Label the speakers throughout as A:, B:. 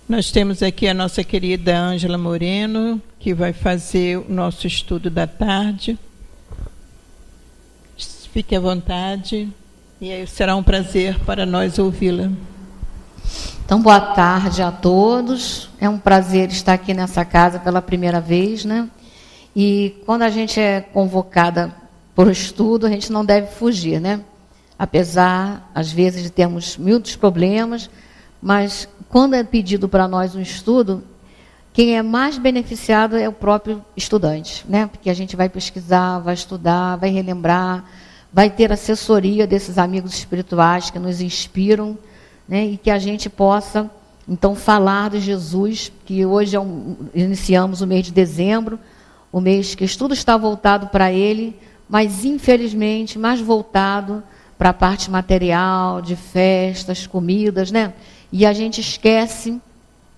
A: Nós temos aqui a nossa querida Ângela Moreno, que vai fazer o nosso estudo da tarde. Fique à vontade, e aí será um prazer para nós ouvi-la.
B: Então, boa tarde a todos. É um prazer estar aqui nessa casa pela primeira vez, né? E quando a gente é convocada por estudo, a gente não deve fugir, né? Apesar, às vezes, de termos muitos problemas, mas quando é pedido para nós um estudo, quem é mais beneficiado é o próprio estudante, né? Porque a gente vai pesquisar, vai estudar, vai relembrar, vai ter assessoria desses amigos espirituais que nos inspiram, né? E que a gente possa, então, falar de Jesus, que hoje iniciamos o mês de dezembro, o mês que tudo está voltado para ele, mas, infelizmente, mais voltado para a parte material, de festas, comidas, né? E a gente esquece,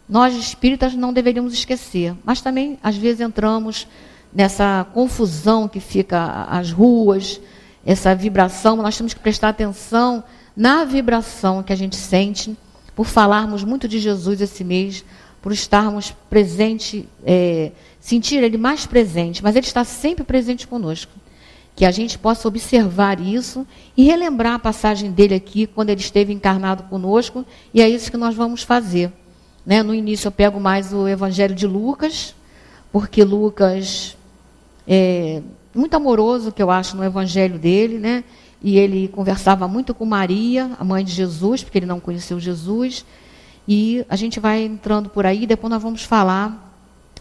B: nós espíritas não deveríamos esquecer, mas também, às vezes, entramos nessa confusão que fica as ruas, essa vibração. Nós temos que prestar atenção na vibração que a gente sente, por falarmos muito de Jesus esse mês, por estarmos presentes, sentir ele mais presente, mas ele está sempre presente conosco. Que a gente possa observar isso e relembrar a passagem dele aqui, quando ele esteve encarnado conosco, e é isso que nós vamos fazer, né? No início eu pego mais o Evangelho de Lucas, porque Lucas é muito amoroso, que eu acho, no Evangelho dele, né? E ele conversava muito com Maria, a mãe de Jesus, porque ele não conheceu Jesus, e a gente vai entrando por aí, depois nós vamos falar,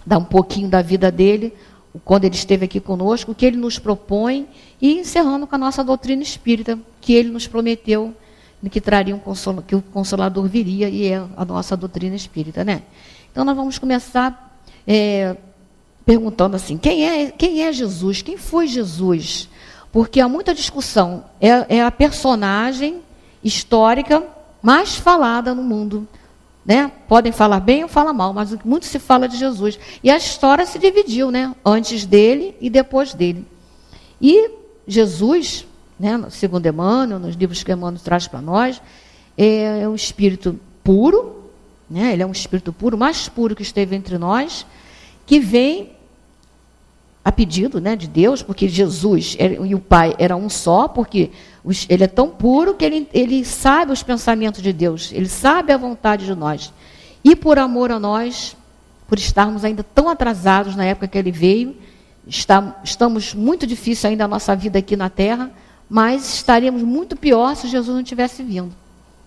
B: dar um pouquinho da vida dele, quando ele esteve aqui conosco, o que ele nos propõe, e encerrando com a nossa doutrina espírita, que ele nos prometeu, que traria que o Consolador viria, e é a nossa doutrina espírita, né? Então nós vamos começar perguntando assim, quem é Jesus? Quem foi Jesus? Porque há muita discussão, é a personagem histórica mais falada no mundo, né? Podem falar bem ou falar mal, mas muito se fala de Jesus. E a história se dividiu, né? Antes dele e depois dele. E Jesus, né, segundo Emmanuel, nos livros que Emmanuel traz para nós, é um espírito puro, né? Ele é um espírito puro, mais puro que esteve entre nós, que vem a pedido, né, de Deus, porque Jesus e o Pai eram um só, porque ele é tão puro que ele sabe os pensamentos de Deus, ele sabe a vontade de nós. E por amor a nós, por estarmos ainda tão atrasados na época que ele veio, estamos muito difícil ainda a nossa vida aqui na Terra, mas estaríamos muito pior se Jesus não tivesse vindo.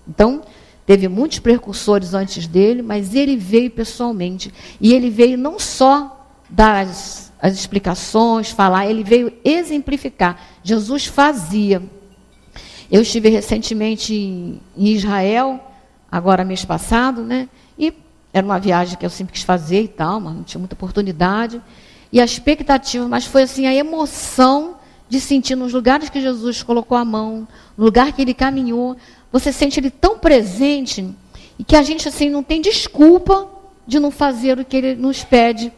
B: Então, teve muitos precursores antes dele, mas ele veio pessoalmente. E ele veio não só dar as explicações, falar, ele veio exemplificar. Jesus fazia. Eu estive recentemente em Israel, agora mês passado, né? E era uma viagem que eu sempre quis fazer e tal, mas não tinha muita oportunidade. E a expectativa, mas foi assim, a emoção de sentir nos lugares que Jesus colocou a mão, no lugar que ele caminhou, você sente ele tão presente, e que a gente assim não tem desculpa de não fazer o que ele nos pede,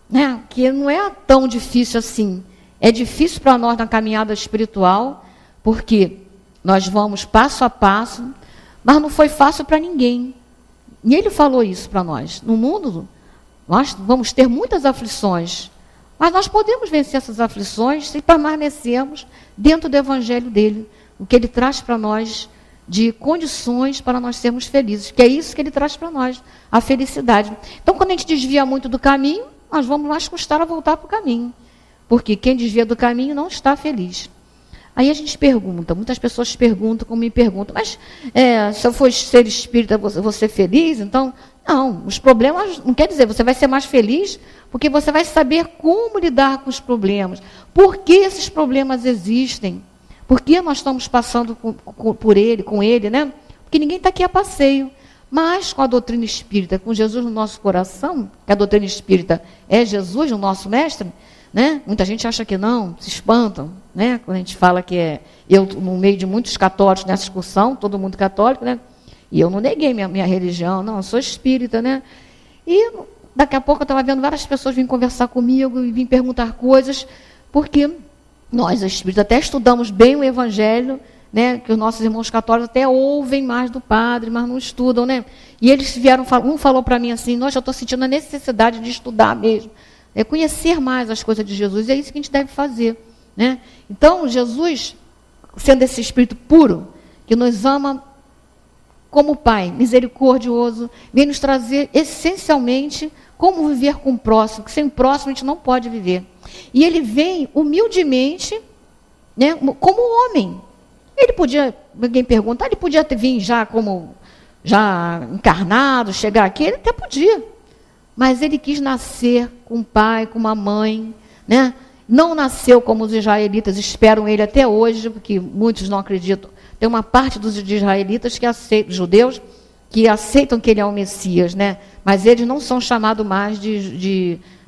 B: né? Que não é tão difícil assim. É difícil para nós na caminhada espiritual, porque nós vamos passo a passo, mas não foi fácil para ninguém. E ele falou isso para nós. No mundo, nós vamos ter muitas aflições, mas nós podemos vencer essas aflições se permanecermos dentro do Evangelho dele, o que ele traz para nós de condições para nós sermos felizes, que é isso que ele traz para nós, a felicidade. Então, quando a gente desvia muito do caminho, nós vamos mais custar a voltar para o caminho, porque quem desvia do caminho não está feliz. Aí a gente pergunta, muitas pessoas perguntam, como me perguntam, mas se eu for ser espírita, vou ser feliz? Então, não, os problemas, não quer dizer, você vai ser mais feliz, porque você vai saber como lidar com os problemas, por que esses problemas existem, por que nós estamos passando com ele, né? Porque ninguém está aqui a passeio. Mas com a doutrina espírita, com Jesus no nosso coração, que a doutrina espírita é Jesus, o nosso mestre, né? Muita gente acha que não, se espantam, né? Quando a gente fala que eu no meio de muitos católicos nessa excursão, todo mundo católico, né? E eu não neguei minha religião, não, eu sou espírita, né? E daqui a pouco eu estava vendo várias pessoas virem conversar comigo e virem perguntar coisas, porque nós, espíritas, até estudamos bem o Evangelho, né, que os nossos irmãos católicos até ouvem mais do padre, mas não estudam, né? E eles vieram, um falou para mim assim, nossa, eu estou sentindo a necessidade de estudar mesmo, conhecer mais as coisas de Jesus, e é isso que a gente deve fazer, né? Então, Jesus, sendo esse Espírito puro, que nos ama como Pai, misericordioso, vem nos trazer essencialmente como viver com o próximo, que sem o próximo a gente não pode viver. E ele vem humildemente, né, como homem. Ele podia, alguém pergunta, ele podia ter vindo já como, já encarnado, chegar aqui, ele até podia. Mas ele quis nascer com um pai, com uma mãe, né? Não nasceu como os israelitas esperam ele até hoje, porque muitos não acreditam. Tem uma parte dos israelitas que aceitam, judeus, que aceitam que ele é o Messias, né? Mas eles não são chamados mais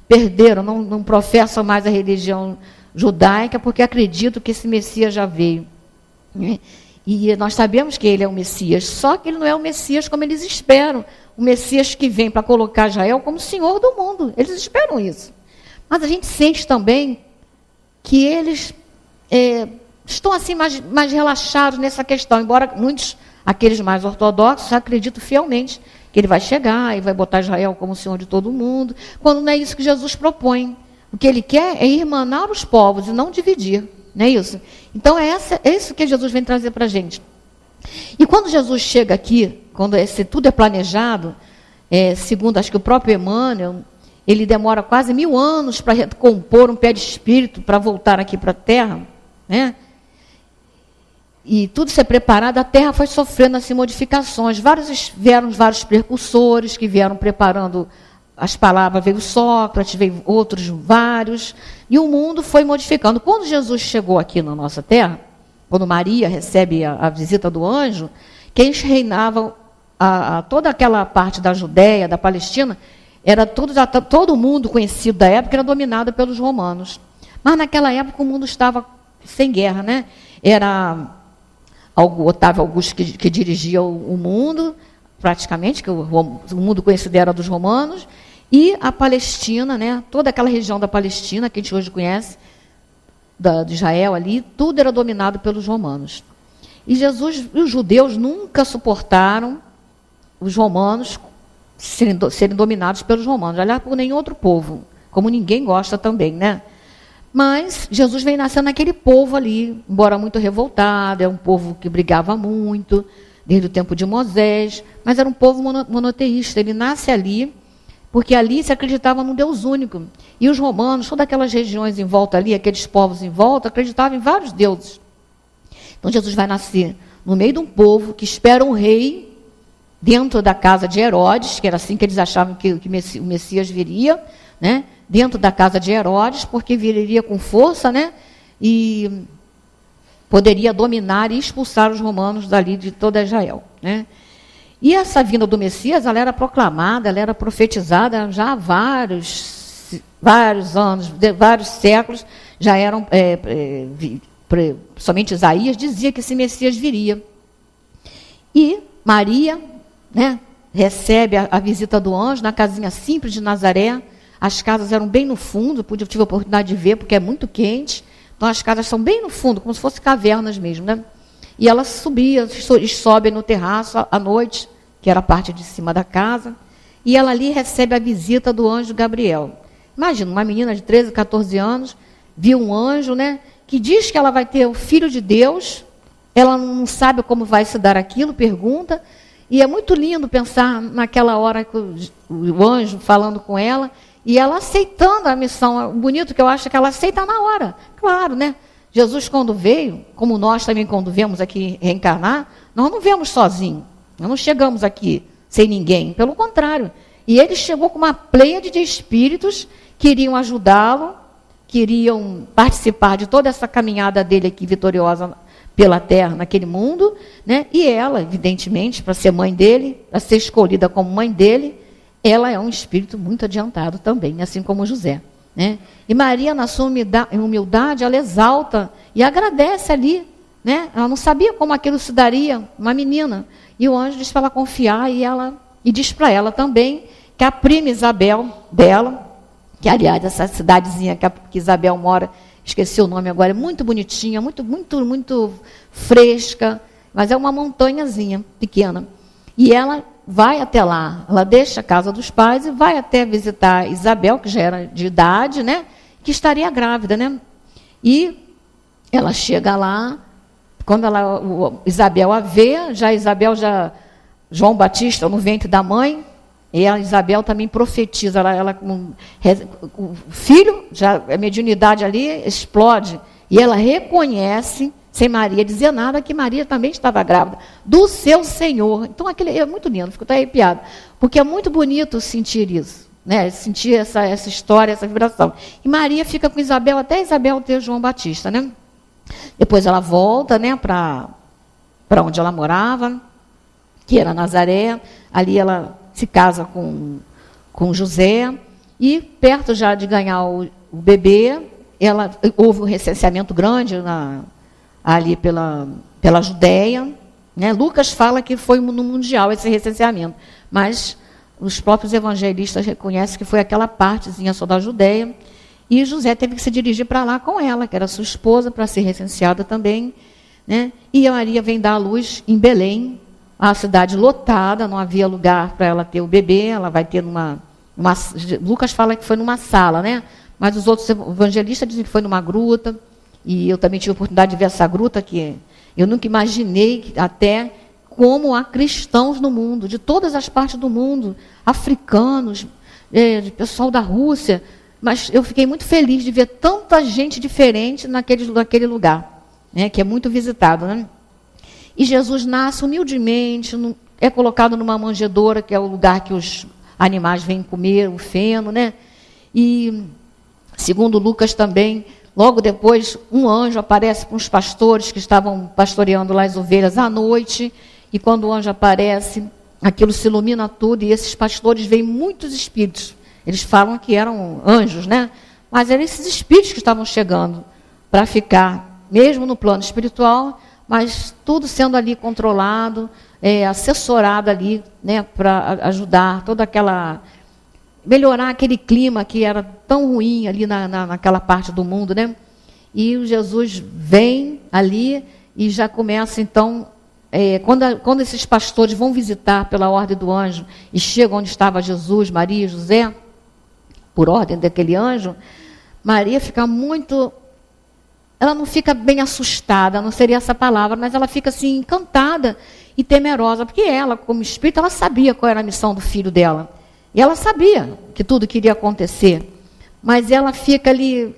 B: perderam, não professam mais a religião judaica, porque acreditam que esse Messias já veio. Né? E nós sabemos que ele é o Messias, só que ele não é o Messias como eles esperam. O Messias que vem para colocar Israel como Senhor do mundo. Eles esperam isso. Mas a gente sente também que eles estão assim mais relaxados nessa questão, embora muitos, aqueles mais ortodoxos, acreditam fielmente que ele vai chegar e vai botar Israel como Senhor de todo mundo, quando não é isso que Jesus propõe. O que ele quer é irmanar os povos e não dividir, não é isso? Então é isso que Jesus vem trazer para a gente. E quando Jesus chega aqui, quando tudo é planejado, segundo acho que o próprio Emmanuel, ele demora quase 1000 anos para recompor um pé de espírito, para voltar aqui para a Terra, né? E tudo ser preparado, a Terra foi sofrendo assim, modificações. Vieram vários precursores que vieram preparando as palavras, veio Sócrates, veio outros vários, e o mundo foi modificando. Quando Jesus chegou aqui na nossa Terra, quando Maria recebe a visita do anjo, quem reinava toda aquela parte da Judéia, da Palestina, era todo mundo conhecido da época, era dominado pelos romanos. Mas naquela época o mundo estava sem guerra, né? Era Otávio Augusto que dirigia o mundo, praticamente, que o mundo conhecido era dos romanos, e a Palestina, né? Toda aquela região da Palestina, que a gente hoje conhece, de Israel ali, tudo era dominado pelos romanos. E os judeus nunca suportaram os romanos serem dominados pelos romanos, aliás, por nenhum outro povo, como ninguém gosta também, né? Mas Jesus vem nascendo naquele povo ali, embora muito revoltado, é um povo que brigava muito, desde o tempo de Moisés, mas era um povo monoteísta. Ele nasce ali, porque ali se acreditava num Deus único. E os romanos, todas aquelas regiões em volta ali, aqueles povos em volta, acreditavam em vários deuses. Então Jesus vai nascer no meio de um povo que espera um rei, dentro da casa de Herodes, que era assim que eles achavam que o Messias viria, né? Dentro da casa de Herodes, porque viria com força, né? E poderia dominar e expulsar os romanos dali de toda Israel, né? E essa vinda do Messias, ela era proclamada, ela era profetizada já há vários anos, vários séculos, já eram, somente Isaías dizia que esse Messias viria. E Maria, né, recebe a visita do anjo na casinha simples de Nazaré. As casas eram bem no fundo, eu tive a oportunidade de ver, porque é muito quente. Então as casas são bem no fundo, como se fossem cavernas mesmo, né? E ela sobe no terraço à noite, que era a parte de cima da casa, e ela ali recebe a visita do anjo Gabriel. Imagina, uma menina de 13, 14 anos, viu um anjo, né, que diz que ela vai ter o Filho de Deus, ela não sabe como vai se dar aquilo, pergunta, e é muito lindo pensar naquela hora que o anjo falando com ela, e ela aceitando a missão. O bonito que eu acho é que ela aceita na hora. Claro, né? Jesus, quando veio, como nós também, quando vemos aqui reencarnar, nós não vemos sozinho. Nós não chegamos aqui sem ninguém. Pelo contrário. E ele chegou com uma pleiade de espíritos que iriam ajudá-lo, queriam participar de toda essa caminhada dele aqui, vitoriosa pela terra, naquele mundo, né? E ela, evidentemente, para ser mãe dele, para ser escolhida como mãe dele, ela é um espírito muito adiantado também, assim como José, né? E Maria, na sua humildade, ela exalta e agradece ali, né? Ela não sabia como aquilo se daria, uma menina. E o anjo diz para ela confiar, e diz para ela também que a prima Isabel dela, que aliás essa cidadezinha que Isabel mora esqueci o nome agora, é muito bonitinha, muito, muito, muito fresca, mas é uma montanhazinha pequena. E ela vai até lá, ela deixa a casa dos pais e vai até visitar Isabel, que já era de idade, né? Que estaria grávida, né? E ela chega lá, quando Isabel a vê, João Batista no ventre da mãe, e a Isabel também profetiza, o filho, a mediunidade ali explode, e ela reconhece, sem Maria dizer nada, que Maria também estava grávida, do seu Senhor. Então, é muito lindo, fico até arrepiado, porque é muito bonito sentir isso, né? Sentir essa história, essa vibração. E Maria fica com Isabel, até Isabel ter João Batista, né? Depois ela volta, né, para onde ela morava, que era Nazaré. Ali ela se casa com José, e perto já de ganhar o bebê, houve um recenseamento grande ali pela Judéia, né? Lucas fala que foi no mundial esse recenseamento, mas os próprios evangelistas reconhecem que foi aquela partezinha só da Judéia, e José teve que se dirigir para lá com ela, que era sua esposa, para ser recenseada também, né? E a Maria vem dar à luz em Belém, a cidade lotada, não havia lugar para ela ter o bebê, ela vai ter Lucas fala que foi numa sala, né? Mas os outros evangelistas dizem que foi numa gruta, e eu também tive a oportunidade de ver essa gruta, que eu nunca imaginei até como há cristãos no mundo, de todas as partes do mundo, africanos, pessoal da Rússia, mas eu fiquei muito feliz de ver tanta gente diferente naquele lugar, né? Que é muito visitado, né? E Jesus nasce humildemente, é colocado numa manjedoura, que é o lugar que os animais vêm comer, o feno, né? E, segundo Lucas também, logo depois, um anjo aparece com os pastores que estavam pastoreando lá as ovelhas à noite, e quando o anjo aparece, aquilo se ilumina tudo, e esses pastores veem muitos espíritos. Eles falam que eram anjos, né? Mas eram esses espíritos que estavam chegando para ficar, mesmo no plano espiritual, mas tudo sendo ali controlado, assessorado ali, né, para ajudar melhorar aquele clima que era tão ruim ali naquela parte do mundo, né? E o Jesus vem ali e já começa, então, quando esses pastores vão visitar pela ordem do anjo e chegam onde estava Jesus, Maria e José, por ordem daquele anjo, Maria fica muito... Ela não fica bem assustada, não seria essa palavra, mas ela fica assim encantada e temerosa, porque ela, como espírito, ela sabia qual era a missão do filho dela. E ela sabia que tudo queria acontecer. Mas ela fica ali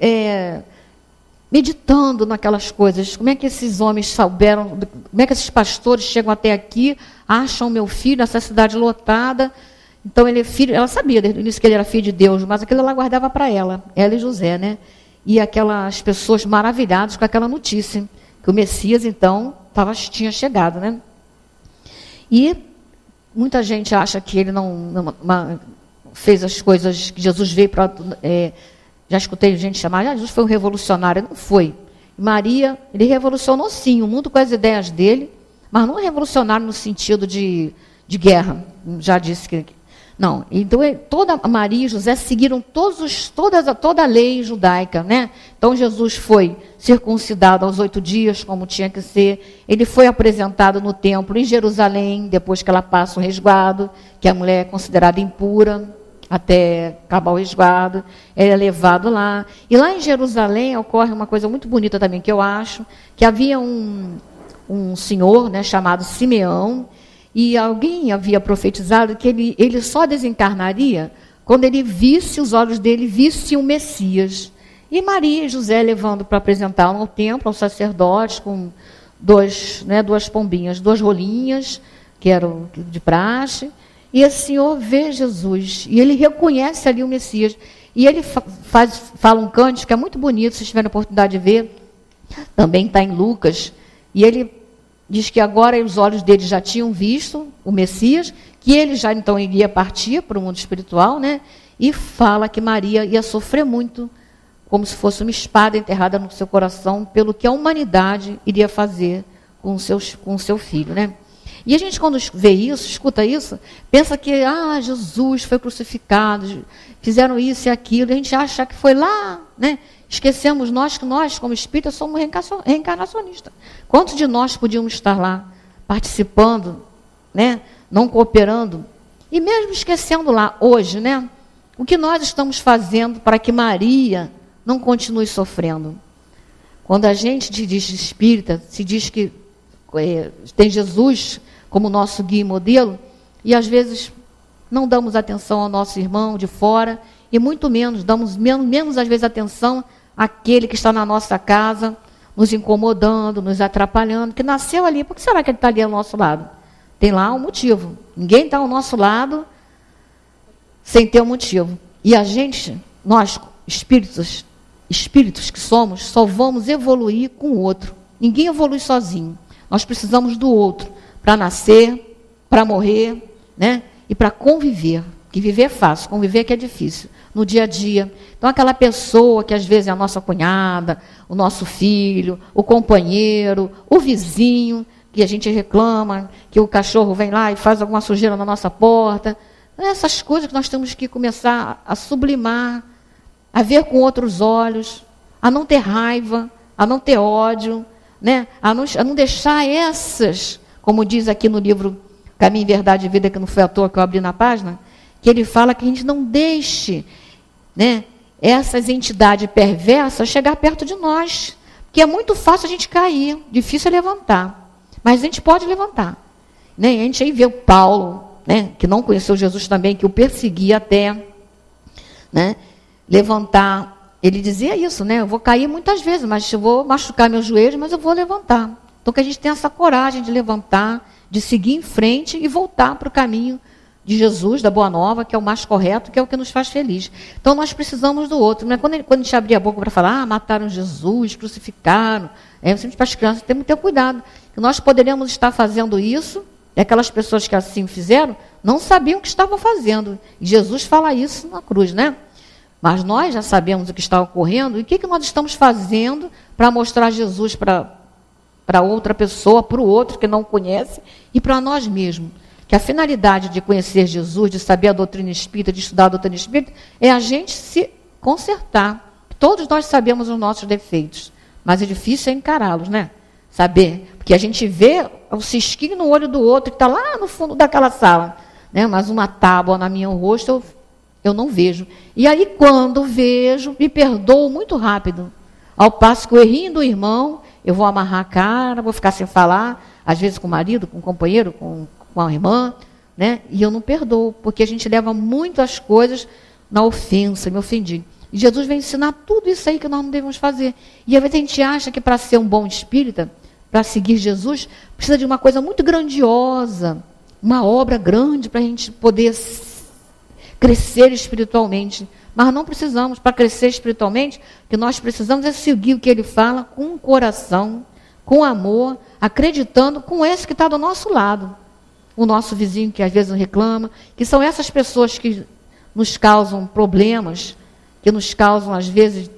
B: meditando naquelas coisas. Como é que esses homens souberam, como é que esses pastores chegam até aqui, acham meu filho nessa cidade lotada. Então ele é filho, ela sabia desde o início que ele era filho de Deus, mas aquilo ela guardava para ela e José, né? E aquelas pessoas maravilhadas com aquela notícia, que o Messias, então, tinha chegado, né? E muita gente acha que ele não fez as coisas que Jesus veio para... já escutei gente chamar, Jesus foi um revolucionário. Não foi. Maria, ele revolucionou sim o mundo com as ideias dele, mas não revolucionário no sentido de guerra. Já disse que... Não, então toda Maria e José seguiram toda a lei judaica, né? Então Jesus foi circuncidado aos 8 dias, como tinha que ser. Ele foi apresentado no templo em Jerusalém, depois que ela passa o resguardo, que a mulher é considerada impura, até acabar o resguardo, ele é levado lá. E lá em Jerusalém ocorre uma coisa muito bonita também, que eu acho, que havia um senhor, né, chamado Simeão, e alguém havia profetizado que ele só desencarnaria quando ele visse, os olhos dele vissem o Messias. E Maria e José levando para apresentá-lo ao templo, aos sacerdotes, com duas pombinhas, 2 rolinhas, que eram de praxe. E esse senhor vê Jesus, e ele reconhece ali o Messias. E ele fala um cântico que é muito bonito, se tiverem a oportunidade de ver, também está em Lucas, e ele diz que agora os olhos dele já tinham visto o Messias, que ele já então iria partir para o mundo espiritual, né? E fala que Maria ia sofrer muito, como se fosse uma espada enterrada no seu coração, pelo que a humanidade iria fazer com o seu filho, né? E a gente, quando vê isso, escuta isso, pensa que Jesus foi crucificado, fizeram isso e aquilo, e a gente acha que foi lá, né? Esquecemos que nós, como espíritas, somos reencarnacionistas. Quantos de nós podíamos estar lá, participando, né? Não cooperando? E mesmo esquecendo lá, hoje, né? O que nós estamos fazendo para que Maria não continue sofrendo? Quando a gente diz espírita, se diz que tem Jesus como nosso guia e modelo, e às vezes não damos atenção ao nosso irmão de fora, e muito menos, damos menos às vezes atenção àquele que está na nossa casa, nos incomodando, nos atrapalhando, que nasceu ali. Por que será que ele está ali ao nosso lado? Tem lá um motivo. Ninguém está ao nosso lado sem ter um motivo. E a gente, nós, espíritos que somos, só vamos evoluir com o outro. Ninguém evolui sozinho. Nós precisamos do outro para nascer, para morrer, né? E para conviver. Que viver é fácil, conviver que é difícil, no dia a dia. Então, aquela pessoa que às vezes é a nossa cunhada, o nosso filho, o companheiro, o vizinho, que a gente reclama, que o cachorro vem lá e faz alguma sujeira na nossa porta. Essas coisas que nós temos que começar a sublimar, a ver com outros olhos, a não ter raiva, a não ter ódio, né? a não deixar essas, como diz aqui no livro Caminho, Verdade e Vida, que não foi à toa que eu abri na página, que ele fala que a gente não deixe, né, essas entidades perversas chegar perto de nós. Porque é muito fácil a gente cair, difícil é levantar. Mas a gente pode levantar. Né? A gente aí vê o Paulo, né, que não conheceu Jesus também, que o perseguia até, né, levantar. Ele dizia isso, né? Eu vou cair muitas vezes, mas eu vou machucar meus joelhos, mas eu vou levantar. Então que a gente tenha essa coragem de levantar, de seguir em frente e voltar para o caminho de Jesus, da Boa Nova, que é o mais correto, que é o que nos faz feliz. Então nós precisamos do outro. Né? Quando a gente abrir a boca para falar, mataram Jesus, crucificaram, sempre para as crianças, temos que ter cuidado. Que nós poderíamos estar fazendo isso, e aquelas pessoas que assim fizeram, não sabiam o que estavam fazendo. E Jesus fala isso na cruz, né? Mas nós já sabemos o que está ocorrendo, e o que nós estamos fazendo para mostrar Jesus para outra pessoa, para o outro que não conhece, e para nós mesmos. Que a finalidade de conhecer Jesus, de saber a doutrina espírita, de estudar a doutrina espírita, é a gente se consertar. Todos nós sabemos os nossos defeitos, mas é difícil encará-los, né? Saber, porque a gente vê o cisquinho no olho do outro, que está lá no fundo daquela sala, né? Mas uma tábua na minha rosto eu não vejo. E aí, quando vejo, me perdoo muito rápido. Ao passo que o errinho do irmão, eu vou amarrar a cara, vou ficar sem falar, às vezes com o marido, com o companheiro, com a irmã, né? E eu não perdoo, porque a gente leva muito as coisas na ofensa, me ofendi. E Jesus vem ensinar tudo isso aí que nós não devemos fazer. E às vezes a gente acha que para ser um bom espírita, para seguir Jesus, precisa de uma coisa muito grandiosa, uma obra grande para a gente poder crescer espiritualmente. Mas não precisamos. Para crescer espiritualmente, o que nós precisamos é seguir o que ele fala com o coração, com amor, acreditando com esse que está do nosso lado. O nosso vizinho que às vezes não reclama, que são essas pessoas que nos causam problemas, que nos causam às vezes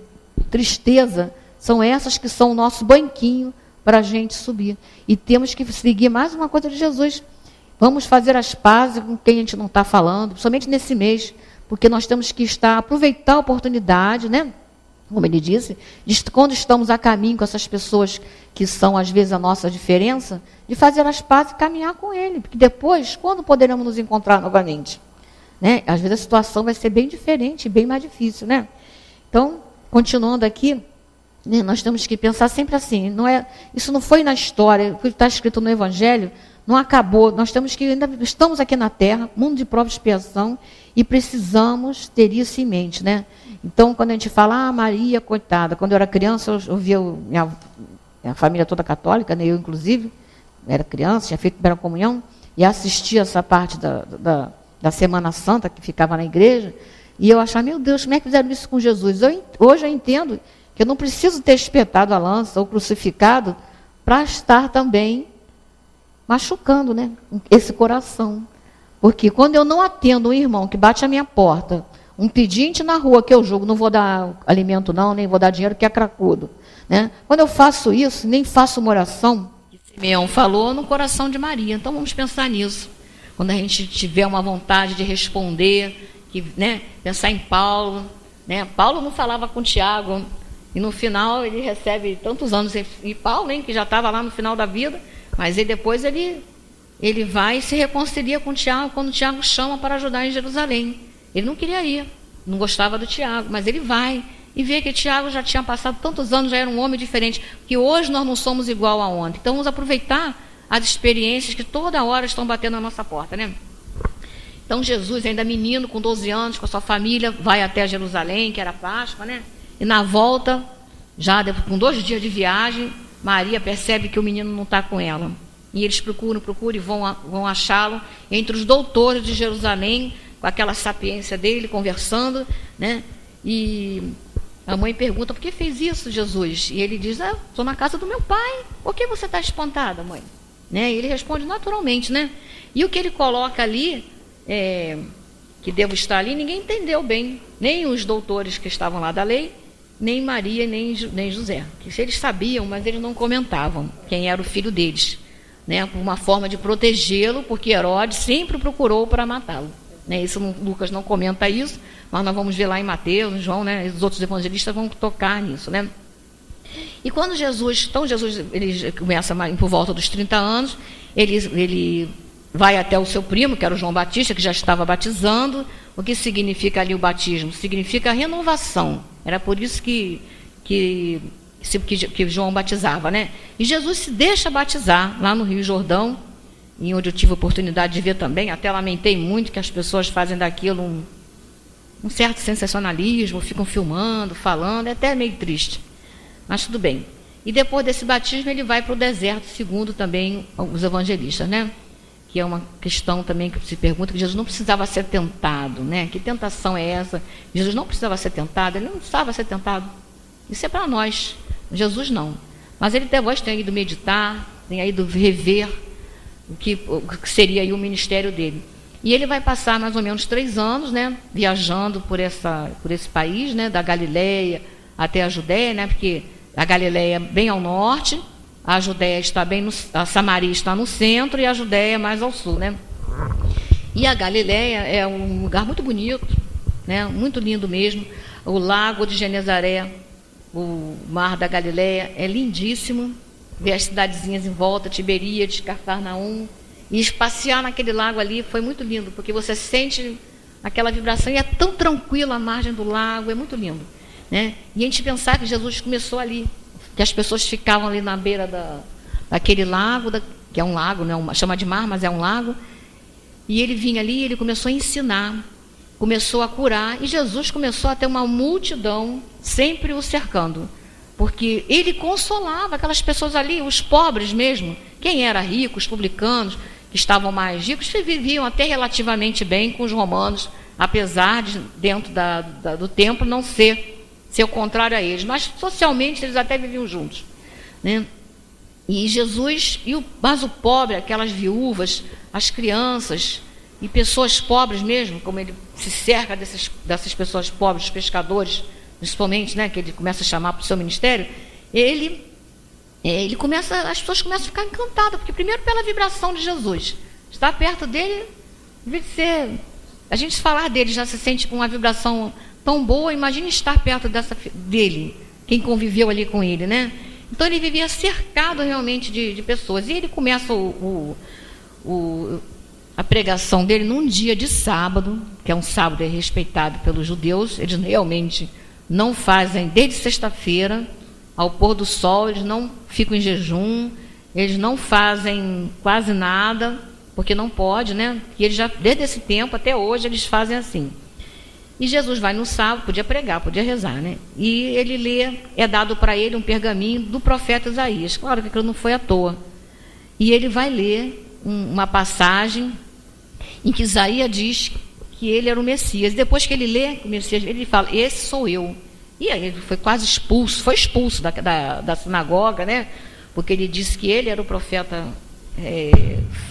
B: tristeza, são essas que são o nosso banquinho para a gente subir. E temos que seguir mais uma coisa de Jesus. Vamos fazer as pazes com quem a gente não está falando, somente nesse mês, porque nós temos que aproveitar a oportunidade, né? Como ele disse, quando estamos a caminho com essas pessoas que são, às vezes, a nossa diferença, de fazer as pazes e caminhar com ele. Porque depois, quando poderemos nos encontrar novamente? Né? Às vezes a situação vai ser bem diferente, bem mais difícil, né? Então, continuando aqui, né, nós temos que pensar sempre assim, isso não foi na história, o que está escrito no Evangelho, não acabou, nós temos que, ainda estamos aqui na Terra, mundo de prova e expiação, e precisamos ter isso em mente, né? Então, quando a gente fala, Maria, coitada, quando eu era criança, eu via minha família toda católica, né, eu inclusive, era criança, tinha feito primeira comunhão, e assistia essa parte da Semana Santa, que ficava na igreja, e eu achava, meu Deus, como é que fizeram isso com Jesus? Hoje eu entendo que eu não preciso ter espetado a lança ou crucificado para estar também machucando, né, esse coração. Porque quando eu não atendo um irmão que bate a minha porta, um pedinte na rua que eu julgo, não vou dar alimento não, nem vou dar dinheiro que é cracudo, né? Quando eu faço isso, nem faço uma oração, que Simeão falou, no coração de Maria. Então vamos pensar nisso. Quando a gente tiver uma vontade de responder, né, pensar em Paulo, né? Paulo não falava com Tiago, E no final ele recebe tantos anos e Paulo, hein, que já estava lá no final da vida, mas depois ele vai e se reconcilia com Tiago quando Tiago chama para ajudar em Jerusalém. Ele não queria ir, não gostava do Tiago, mas ele vai e vê que Tiago já tinha passado tantos anos, já era um homem diferente, que hoje nós não somos igual a ontem. Então vamos aproveitar as experiências que toda hora estão batendo na nossa porta, né? Então Jesus, ainda menino, com 12 anos, com a sua família, vai até Jerusalém, que era Páscoa, né? E na volta, já com 2 dias de viagem, Maria percebe que o menino não está com ela. E eles procuram e vão achá-lo entre os doutores de Jerusalém, com aquela sapiência dele, conversando, né? E a mãe pergunta, por que fez isso, Jesus? E ele diz, estou na casa do meu pai. Por que você está espantada, mãe? Né? E ele responde naturalmente, né? E o que ele coloca ali, que devo estar ali, ninguém entendeu bem. Nem os doutores que estavam lá da lei, nem Maria, nem José. Que eles sabiam, mas eles não comentavam quem era o filho deles. Né? Por uma forma de protegê-lo, porque Herodes sempre procurou para matá-lo. Né? Isso Lucas não comenta isso, mas nós vamos ver lá em Mateus, em João, né? Os outros evangelistas vão tocar nisso, né? E quando Jesus ele começa por volta dos 30 anos, ele vai até o seu primo, que era o João Batista, que já estava batizando. O que significa ali o batismo? Significa renovação. Era por isso que João batizava, né? E Jesus se deixa batizar lá no Rio Jordão, em onde eu tive a oportunidade de ver também. Até lamentei muito que as pessoas fazem daquilo um certo sensacionalismo, ficam filmando, falando, é até meio triste. Mas tudo bem. E depois desse batismo ele vai para o deserto, segundo também os evangelistas, né? Que é uma questão também que se pergunta, que Jesus não precisava ser tentado, né? Que tentação é essa? Jesus não precisava ser tentado, ele não precisava ser tentado. Isso é para nós. Jesus não. Mas ele depois tem ido meditar, tem ido rever o que seria aí o ministério dele. E ele vai passar mais ou menos 3 anos, né, viajando por esse país, né, da Galileia até a Judéia, né, porque a Galileia é bem ao norte, a Judéia está a Samaria está no centro e a Judéia mais ao sul, né. E a Galileia é um lugar muito bonito, né, muito lindo mesmo. O lago de Genezaré, o mar da Galileia é lindíssimo. Ver as cidadezinhas em volta, Tiberíades, Cafarnaum, e passear naquele lago ali foi muito lindo, porque você sente aquela vibração e é tão tranquilo a margem do lago, é muito lindo, né? E a gente pensar que Jesus começou ali, que as pessoas ficavam ali na beira daquele lago, que é um lago, né? Chama de mar, mas é um lago, e ele vinha ali, ele começou a ensinar, começou a curar, e Jesus começou a ter uma multidão sempre o cercando, porque ele consolava aquelas pessoas ali, os pobres mesmo. Quem era rico, os publicanos, que estavam mais ricos, viviam até relativamente bem com os romanos, apesar de, dentro do templo, não ser o contrário a eles. Mas, socialmente, eles até viviam juntos, né? E Jesus, mas o pobre, aquelas viúvas, as crianças e pessoas pobres mesmo, como ele se cerca dessas pessoas pobres, pescadores, principalmente, né, que ele começa a chamar para o seu ministério, as pessoas começam a ficar encantadas, porque primeiro pela vibração de Jesus, estar perto dele, a gente falar dele já se sente com uma vibração tão boa. Imagine estar perto dele, quem conviveu ali com ele, né? Então ele vivia cercado realmente de pessoas, e ele começa a pregação dele num dia de sábado, que é um sábado respeitado pelos judeus. Eles realmente não fazem, desde sexta-feira ao pôr do sol, eles não ficam em jejum, eles não fazem quase nada, porque não pode, né? E eles já, desde esse tempo até hoje, eles fazem assim. E Jesus vai no sábado, podia pregar, podia rezar, né? E ele lê, é dado para ele um pergaminho do profeta Isaías. Claro que aquilo não foi à toa. E ele vai ler uma passagem em que Isaías diz que ele era o Messias. Depois que ele lê o Messias, ele fala, esse sou eu. E aí ele foi quase expulso, da sinagoga, né? Porque ele disse que ele era o profeta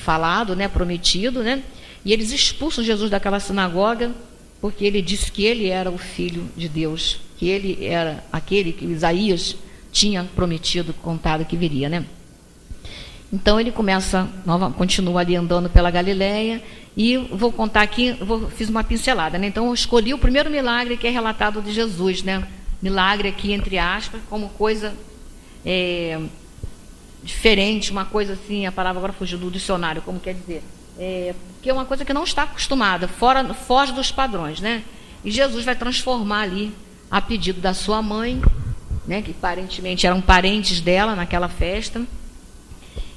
B: falado, né? Prometido, né? E eles expulsam Jesus daquela sinagoga, porque ele disse que ele era o Filho de Deus, que ele era aquele que Isaías tinha prometido, contado que viria, né? Então ele continua ali andando pela Galileia, e vou contar aqui, fiz uma pincelada, né? Então eu escolhi o primeiro milagre que é relatado de Jesus, né? milagre aqui, entre aspas, como coisa diferente, uma coisa assim, a palavra agora fugiu do dicionário, como quer dizer, que é uma coisa que não está acostumada, foge dos padrões, né? E Jesus vai transformar ali, a pedido da sua mãe, né, que aparentemente eram parentes dela naquela festa,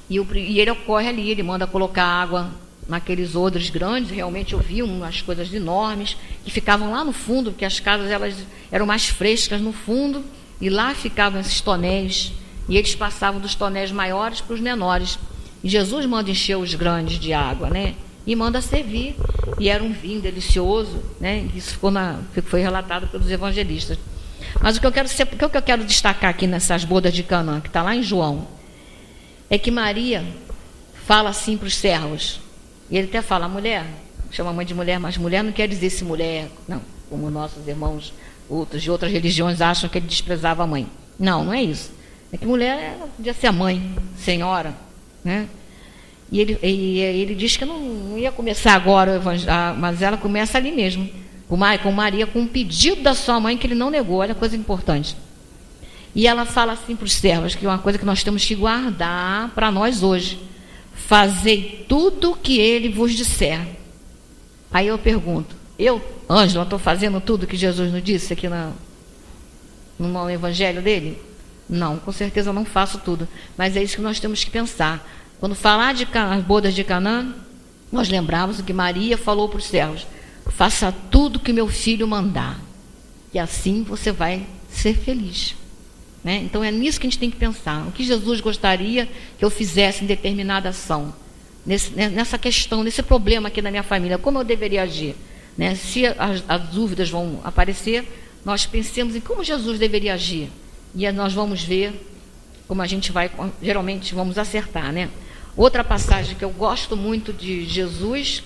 B: e ele ocorre ali, ele manda colocar água naqueles odres grandes. Realmente eu vi umas coisas enormes que ficavam lá no fundo, porque as casas elas eram mais frescas no fundo, e lá ficavam esses tonéis, e eles passavam dos tonéis maiores para os menores, e Jesus manda encher os grandes de água, né, e manda servir, e era um vinho delicioso, né, isso foi relatado pelos evangelistas. Mas o que eu quero destacar aqui nessas bodas de Canaã, que está lá em João, é que Maria fala assim para os servos, e ele até fala, mulher, chama a mãe de mulher, mas mulher não quer dizer se mulher, não, como nossos irmãos outros de outras religiões acham que ele desprezava a mãe. Não é isso. É que mulher podia ser a mãe, senhora, né? E ele diz que não ia começar agora o evangelho, mas ela começa ali mesmo, com Maria, com um pedido da sua mãe que ele não negou. Olha a coisa importante. E ela fala assim para os servos, que é uma coisa que nós temos que guardar para nós hoje: fazei tudo o que ele vos disser. Aí eu pergunto, Ângela, estou fazendo tudo que Jesus nos disse aqui no evangelho dele? Não, com certeza eu não faço tudo, mas é isso que nós temos que pensar. Quando falar de as bodas de Canaã, nós lembramos o que Maria falou para os servos: faça tudo que meu filho mandar, e assim você vai ser feliz, né? Então é nisso que a gente tem que pensar. O que Jesus gostaria que eu fizesse em determinada ação, nessa questão, nesse problema aqui na minha família, como eu deveria agir, né? Se as dúvidas vão aparecer, nós pensemos em como Jesus deveria agir, e nós vamos ver como a gente vai, geralmente vamos acertar, né? Outra passagem que eu gosto muito de Jesus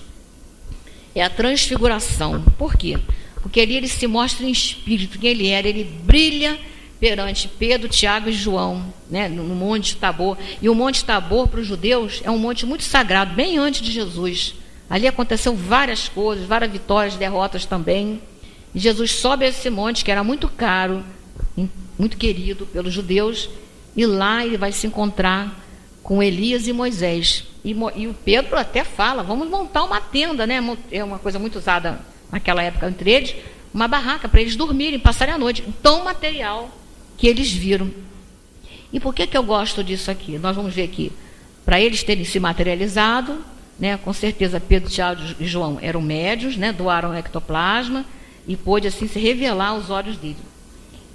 B: é a transfiguração. Por quê? Porque ali ele se mostra em espírito, quem ele era. Ele brilha perante Pedro, Tiago e João, né, no Monte Tabor. E o Monte Tabor, para os judeus, é um monte muito sagrado, bem antes de Jesus. Ali aconteceu várias coisas, várias vitórias, derrotas também. E Jesus sobe a esse monte, que era muito caro, muito querido pelos judeus, e lá ele vai se encontrar com Elias e Moisés. E o Pedro até fala, vamos montar uma tenda, né? É uma coisa muito usada naquela época entre eles, uma barraca para eles dormirem, passarem a noite. Tão material que eles viram. E por que eu gosto disso aqui? Nós vamos ver aqui, para eles terem se materializado, né? Com certeza Pedro, Tiago e João eram médiuns, né? Doaram ectoplasma e pôde assim se revelar aos olhos dele.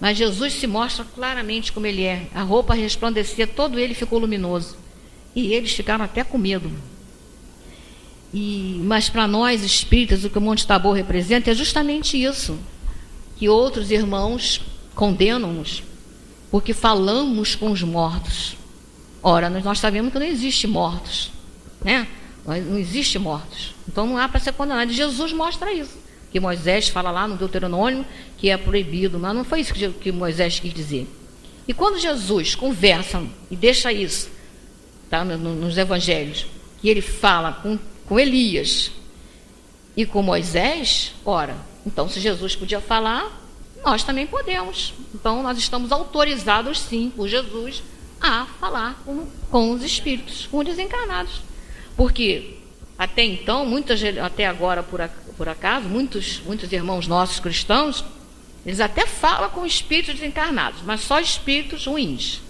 B: Mas Jesus se mostra claramente como ele é. A roupa resplandecia, todo ele ficou luminoso. E eles ficaram até com medo. Mas para nós espíritas, o que o Monte Tabor representa é justamente isso, que outros irmãos condenam-nos porque falamos com os mortos. Ora, nós sabemos que não existe mortos, né? Não existe mortos. Então não há para ser condenado. E Jesus mostra isso, que Moisés fala lá no Deuteronômio que é proibido, mas não foi isso que Moisés quis dizer. E quando Jesus conversa e deixa isso, tá, nos evangelhos, que ele fala com Elias e com Moisés, ora, então se Jesus podia falar, nós também podemos. Então nós estamos autorizados sim por Jesus a falar com os espíritos, com os desencarnados. Porque até então, até agora por acaso, muitos irmãos nossos cristãos, eles até falam com espíritos desencarnados, mas só espíritos ruins.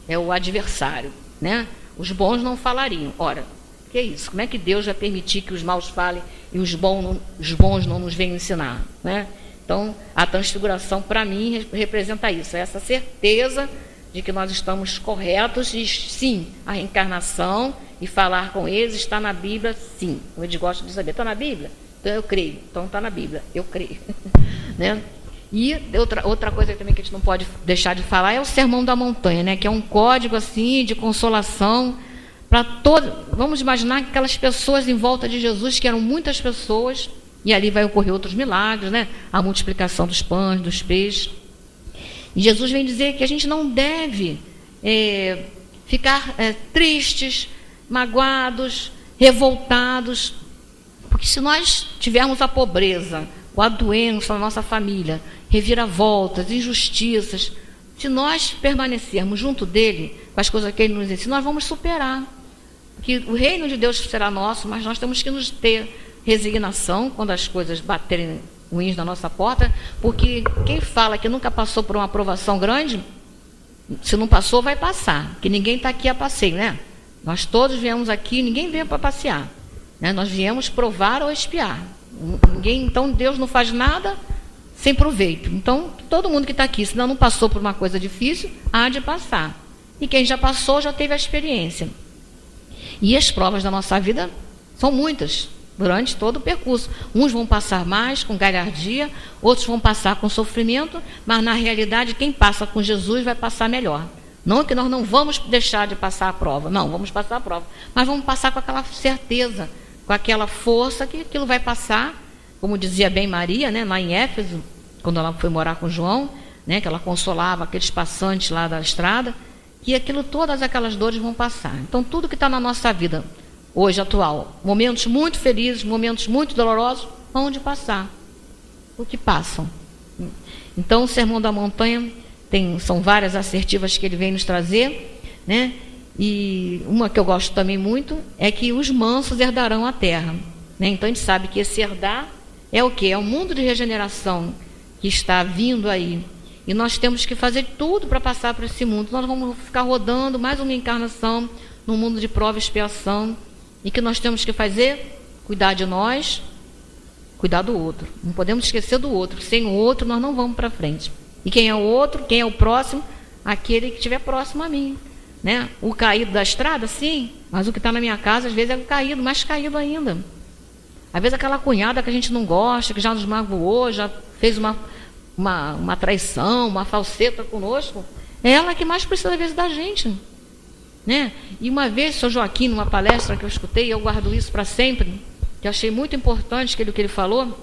B: É o adversário, né? Os bons não falariam. Ora, que é isso? Como é que Deus vai permitir que os maus falem e os bons não nos venham ensinar, né? Então, a transfiguração, para mim, representa isso, essa certeza de que nós estamos corretos e, sim, a reencarnação e falar com eles está na Bíblia, sim. Eles gostam de saber, está na Bíblia? Então eu creio. Então está na Bíblia, eu creio. Né? E outra coisa também que a gente não pode deixar de falar é o Sermão da Montanha, né? Que é um código assim de consolação para todos. Vamos imaginar que aquelas pessoas em volta de Jesus, que eram muitas pessoas, e ali vai ocorrer outros milagres, né? A multiplicação dos pães, dos peixes. E Jesus vem dizer que a gente não deve ficar tristes, magoados, revoltados, porque se nós tivermos a pobreza ou a doença na nossa família reviravoltas, injustiças, se nós permanecermos junto dele, com as coisas que ele nos ensina, nós vamos superar. Porque o reino de Deus será nosso, mas nós temos que nos ter resignação quando as coisas baterem ruins na nossa porta, porque quem fala que nunca passou por uma aprovação grande, se não passou, vai passar, porque ninguém está aqui a passeio, né? Nós todos viemos aqui, ninguém veio para passear, né? Nós viemos provar ou expiar. Então Deus não faz nada sem proveito. Então todo mundo que está aqui, se não passou por uma coisa difícil, há de passar. E quem já passou já teve a experiência. E as provas da nossa vida são muitas durante todo o percurso. Uns vão passar mais com galhardia, outros vão passar com sofrimento, mas na realidade quem passa com Jesus vai passar melhor. Não que nós não vamos deixar de passar a prova, não, vamos passar a prova, mas vamos passar com aquela certeza, com aquela força que aquilo vai passar, como dizia bem Maria, né, lá em Éfeso, quando ela foi morar com João, né, que ela consolava aqueles passantes lá da estrada, que todas aquelas dores vão passar. Então tudo que está na nossa vida hoje atual, momentos muito felizes, momentos muito dolorosos, vão de passar, o que passam. Então o Sermão da Montanha são várias assertivas que ele vem nos trazer, né? E uma que eu gosto também muito é que os mansos herdarão a terra, né? Então a gente sabe que esse herdar é o quê? É o mundo de regeneração que está vindo aí, e nós temos que fazer tudo para passar por esse mundo. Nós vamos ficar rodando mais uma encarnação no mundo de prova e expiação. E que nós temos que fazer? Cuidar de nós, cuidar do outro. Não podemos esquecer do outro. Sem o outro, nós não vamos para frente. E quem é o outro? Quem é o próximo? Aquele que estiver próximo a mim, né? O caído da estrada, sim, mas o que está na minha casa, às vezes, é o caído, mais caído ainda. Às vezes, aquela cunhada que a gente não gosta, que já nos magoou, já fez uma traição, uma falseta conosco, é ela que mais precisa, às vezes, da gente. Né? E uma vez, o Sr. Joaquim, numa palestra que eu escutei, eu guardo isso para sempre, que eu achei muito importante o que ele falou,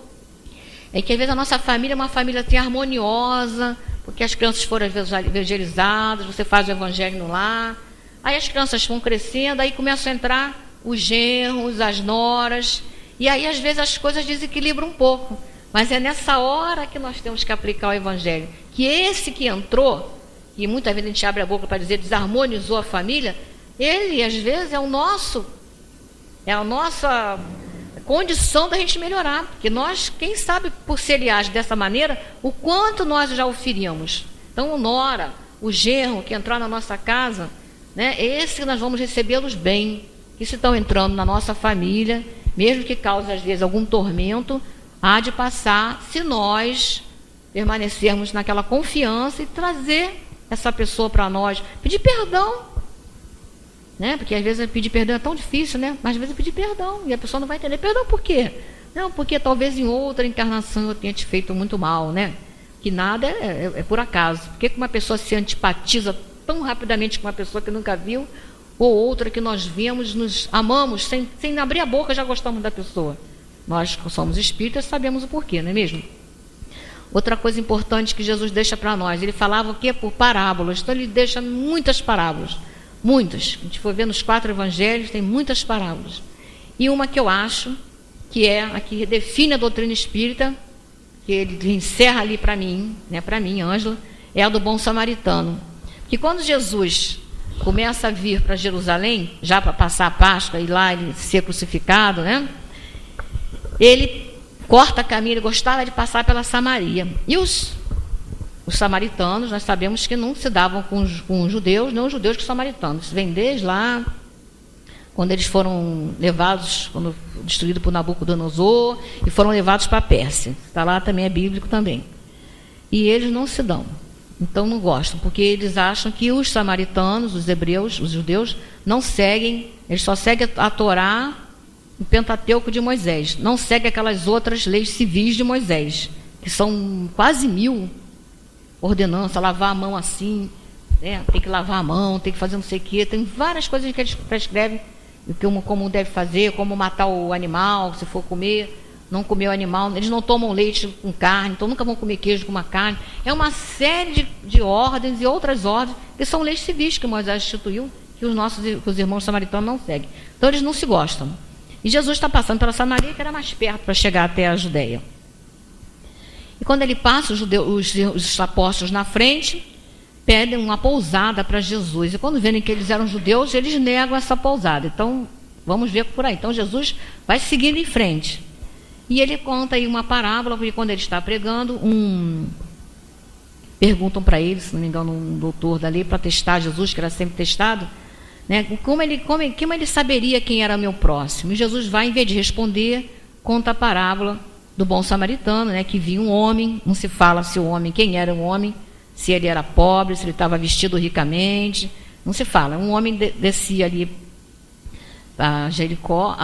B: é que às vezes a nossa família é uma família assim, harmoniosa, porque as crianças foram evangelizadas, você faz o evangelho no lar, aí as crianças vão crescendo, aí começam a entrar os genros, as noras, e aí às vezes as coisas desequilibram um pouco, mas é nessa hora que nós temos que aplicar o evangelho, que esse que entrou, e muitas vezes a gente abre a boca para dizer desarmonizou a família, ele às vezes é a nossa condição da gente melhorar, porque nós, quem sabe por se ele age dessa maneira, o quanto nós já o ferimos. Então o nora, o genro que entrar na nossa casa, né, esse nós vamos recebê-los bem, que se estão entrando na nossa família, mesmo que cause às vezes algum tormento, há de passar se nós permanecermos naquela confiança e trazer essa pessoa para nós, pedir perdão, né? Porque às vezes pedir perdão é tão difícil, né? Mas às vezes pedir perdão e a pessoa não vai entender. Perdão por quê? Não, porque talvez em outra encarnação eu tenha te feito muito mal, né? Que nada é por acaso. Por que uma pessoa se antipatiza tão rapidamente com uma pessoa que nunca viu, ou outra que nós vemos, nos amamos, sem abrir a boca já gostamos da pessoa? Nós que somos espíritas sabemos o porquê, não é mesmo? Outra coisa importante que Jesus deixa para nós, ele falava o quê? Por parábolas. Então ele deixa muitas parábolas, muitas. A gente for ver nos 4 evangelhos, tem muitas parábolas. E uma que eu acho que é a que define a doutrina espírita, que ele encerra ali para mim, né, para mim, Ângela, é a do bom samaritano. Que quando Jesus começa a vir para Jerusalém, já para passar a Páscoa e lá ele ser crucificado, né? Ele corta caminho, ele gostava de passar pela Samaria. E os samaritanos, nós sabemos que não se davam com os judeus, não os judeus com os samaritanos. Vem desde lá, quando eles foram levados, quando destruídos por Nabucodonosor, e foram levados para a Pérsia. Está lá, também é bíblico também. E eles não se dão. Então não gostam, porque eles acham que os samaritanos, os hebreus, os judeus, não seguem, eles só seguem a Torá, o Pentateuco de Moisés, não segue aquelas outras leis civis de Moisés, que são quase 1000 ordenanças, lavar a mão assim, né? Tem que lavar a mão, tem que fazer não sei o quê, tem várias coisas que eles prescrevem, como deve fazer, como matar o animal, se for comer, não comer o animal, eles não tomam leite com carne, então nunca vão comer queijo com uma carne. É uma série de ordens e outras ordens, que são leis civis que Moisés instituiu, que os irmãos samaritanos não seguem. Então eles não se gostam. E Jesus está passando pela Samaria, que era mais perto para chegar até a Judéia. E quando ele passa, os apóstolos na frente pedem uma pousada para Jesus. E quando verem que eles eram judeus, eles negam essa pousada. Então, vamos ver por aí. Então, Jesus vai seguindo em frente. E ele conta aí uma parábola, porque quando ele está pregando, perguntam para ele, se não me engano, um doutor da lei, para testar Jesus, que era sempre testado, né? Como ele saberia quem era meu próximo? E Jesus vai, em vez de responder, conta a parábola do bom samaritano, né? Que viu um homem, não se fala se o homem, quem era o homem, se ele era pobre, se ele estava vestido ricamente, não se fala. Um homem descia ali a Jericó